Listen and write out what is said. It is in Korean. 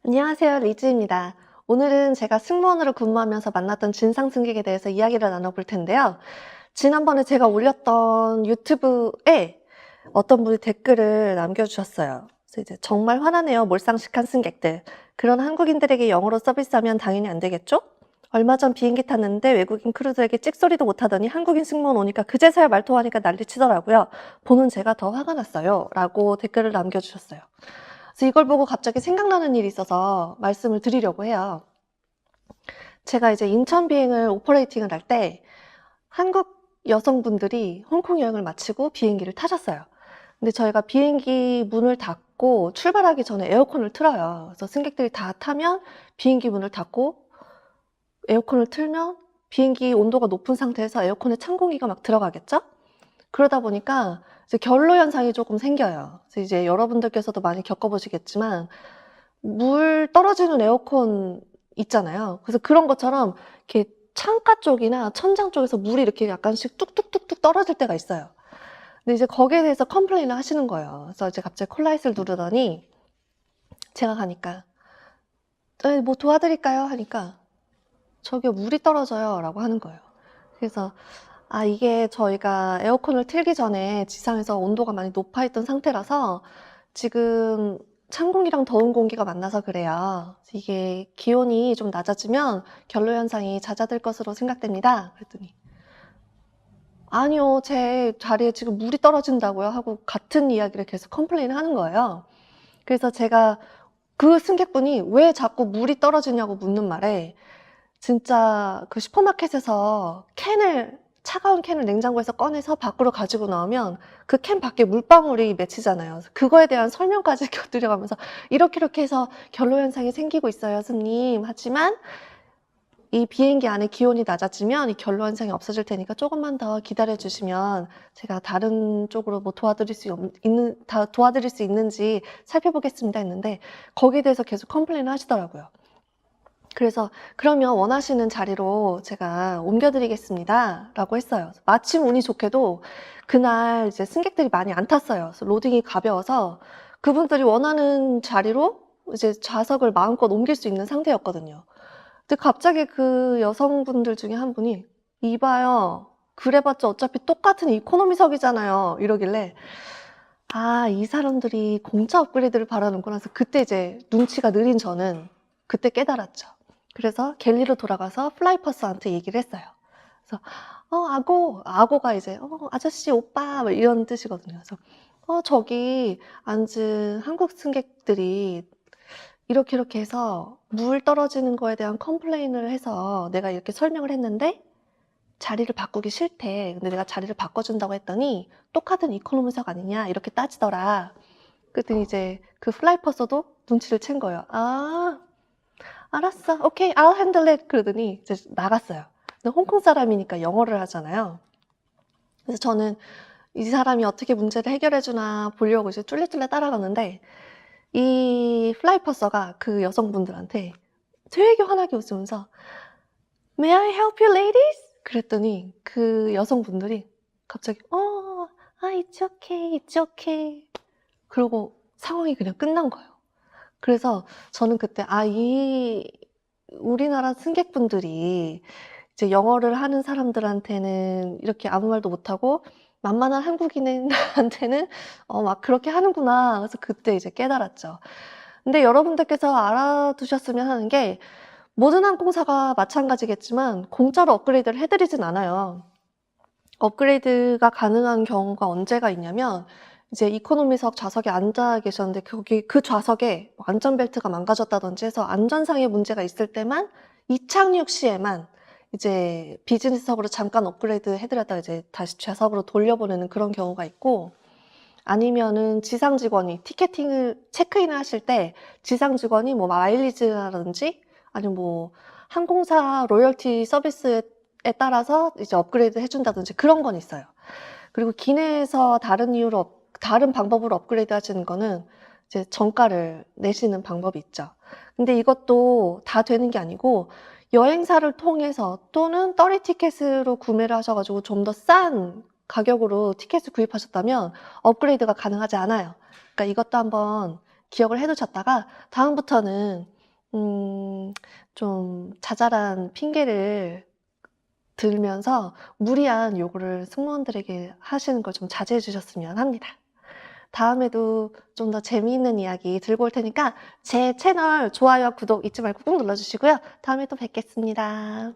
안녕하세요, 리즈입니다. 오늘은 제가 승무원으로 근무하면서 만났던 진상 승객에 대해서 이야기를 나눠볼 텐데요. 지난번에 제가 올렸던 유튜브에 어떤 분이 댓글을 남겨주셨어요. 그래서 이제 정말 화나네요, 몰상식한 승객들. 그런 한국인들에게 영어로 서비스하면 당연히 안 되겠죠? 얼마 전 비행기 탔는데 외국인 크루들에게 찍소리도 못하더니 한국인 승무원 오니까 그제서야 말투하니까 난리치더라고요. 보는 제가 더 화가 났어요. 라고 댓글을 남겨주셨어요. 그래서 이걸 보고 갑자기 생각나는 일이 있어서 말씀을 드리려고 해요. 제가 이제 인천 비행을 오퍼레이팅을 할 때 한국 여성분들이 홍콩 여행을 마치고 비행기를 타셨어요. 근데 저희가 비행기 문을 닫고 출발하기 전에 에어컨을 틀어요. 그래서 승객들이 다 타면 비행기 문을 닫고 에어컨을 틀면 비행기 온도가 높은 상태에서 에어컨에 찬 공기가 막 들어가겠죠? 그러다 보니까 이제 결로 현상이 조금 생겨요. 그래서 이제 여러분들께서도 많이 겪어보시겠지만 물 떨어지는 에어컨 있잖아요. 그래서 그런 것처럼 이렇게 창가 쪽이나 천장 쪽에서 물이 이렇게 약간씩 뚝뚝뚝뚝 떨어질 때가 있어요. 근데 이제 거기에 대해서 컴플레인을 하시는 거예요. 그래서 이제 갑자기 콜라잇을 누르더니 제가 가니까 뭐 도와드릴까요? 하니까 저기요 물이 떨어져요 라고 하는 거예요. 그래서 이게 저희가 에어컨을 틀기 전에 지상에서 온도가 많이 높아 있던 상태라서 지금 찬 공기랑 더운 공기가 만나서 그래요. 이게 기온이 좀 낮아지면 결로 현상이 잦아들 것으로 생각됩니다. 그랬더니 아니요, 제 자리에 지금 물이 떨어진다고요 하고 같은 이야기를 계속 컴플레인을 하는 거예요. 그래서 제가 그 승객분이 왜 자꾸 물이 떨어지냐고 묻는 말에 진짜 그 슈퍼마켓에서 차가운 캔을 냉장고에서 꺼내서 밖으로 가지고 나오면 그 캔 밖에 물방울이 맺히잖아요. 그거에 대한 설명까지 곁들여가면서 이렇게 해서 결로 현상이 생기고 있어요, 스님. 하지만 이 비행기 안에 기온이 낮아지면 이 결로 현상이 없어질 테니까 조금만 더 기다려 주시면 제가 다른 쪽으로 뭐 도와드릴 수 있는지 살펴보겠습니다 했는데 거기에 대해서 계속 컴플레인을 하시더라고요. 그래서 그러면 원하시는 자리로 제가 옮겨드리겠습니다 라고 했어요. 마침 운이 좋게도 그날 이제 승객들이 많이 안 탔어요. 그래서 로딩이 가벼워서 그분들이 원하는 자리로 이제 좌석을 마음껏 옮길 수 있는 상태였거든요. 근데 갑자기 그 여성분들 중에 한 분이 이봐요, 그래봤자 어차피 똑같은 이코노미석이잖아요 이러길래 이 사람들이 공짜 업그레이드를 바라는구나. 그래서 그때 이제 눈치가 느린 저는 그때 깨달았죠. 그래서 갤리로 돌아가서 플라이퍼스한테 얘기를 했어요. 그래서 악어가 이제 아저씨, 오빠 뭐 이런 뜻이거든요. 그래서 저기 앉은 한국 승객들이 이렇게 해서 물 떨어지는 거에 대한 컴플레인을 해서 내가 이렇게 설명을 했는데 자리를 바꾸기 싫대. 근데 내가 자리를 바꿔준다고 했더니 똑같은 이코노미석 아니냐 이렇게 따지더라. 그랬더니 이제 그 플라이퍼서도 눈치를 챈 거예요. 알았어, 오케이, I'll handle it. 그러더니 이제 나갔어요. 근데 홍콩 사람이니까 영어를 하잖아요. 그래서 저는 이 사람이 어떻게 문제를 해결해주나 보려고 이제 쫄래쫄래 따라갔는데 이 플라이퍼서가 그 여성분들한테 되게 환하게 웃으면서 May I help you ladies? 그랬더니 그 여성분들이 갑자기 it's okay, it's okay. 그러고 상황이 그냥 끝난 거예요. 그래서 저는 그때 이 우리나라 승객분들이 이제 영어를 하는 사람들한테는 이렇게 아무 말도 못하고 만만한 한국인한테는 막 그렇게 하는구나. 그래서 그때 이제 깨달았죠. 근데 여러분들께서 알아두셨으면 하는 게 모든 항공사가 마찬가지겠지만 공짜로 업그레이드를 해드리진 않아요. 업그레이드가 가능한 경우가 언제가 있냐면 이제 이코노미석 좌석에 앉아 계셨는데 거기 그 좌석에 안전벨트가 망가졌다든지 해서 안전상의 문제가 있을 때만 이착륙 시에만 이제 비즈니스석으로 잠깐 업그레이드 해드렸다가 이제 다시 좌석으로 돌려보내는 그런 경우가 있고 아니면은 지상 직원이 티켓팅을 체크인을 하실 때 지상 직원이 뭐 마일리지라든지 아니면 뭐 항공사 로열티 서비스에 따라서 이제 업그레이드 해준다든지 그런 건 있어요. 그리고 기내에서 다른 방법으로 업그레이드 하시는 거는 이제 정가를 내시는 방법이 있죠. 근데 이것도 다 되는 게 아니고 여행사를 통해서 또는 떨이 티켓으로 구매를 하셔가지고 좀 더 싼 가격으로 티켓을 구입하셨다면 업그레이드가 가능하지 않아요. 그러니까 이것도 한번 기억을 해두셨다가 다음부터는 좀 자잘한 핑계를 들면서 무리한 요구를 승무원들에게 하시는 걸 좀 자제해 주셨으면 합니다. 다음에도 좀 더 재미있는 이야기 들고 올 테니까 제 채널 좋아요와 구독 잊지 말고 꾹 눌러주시고요. 다음에 또 뵙겠습니다.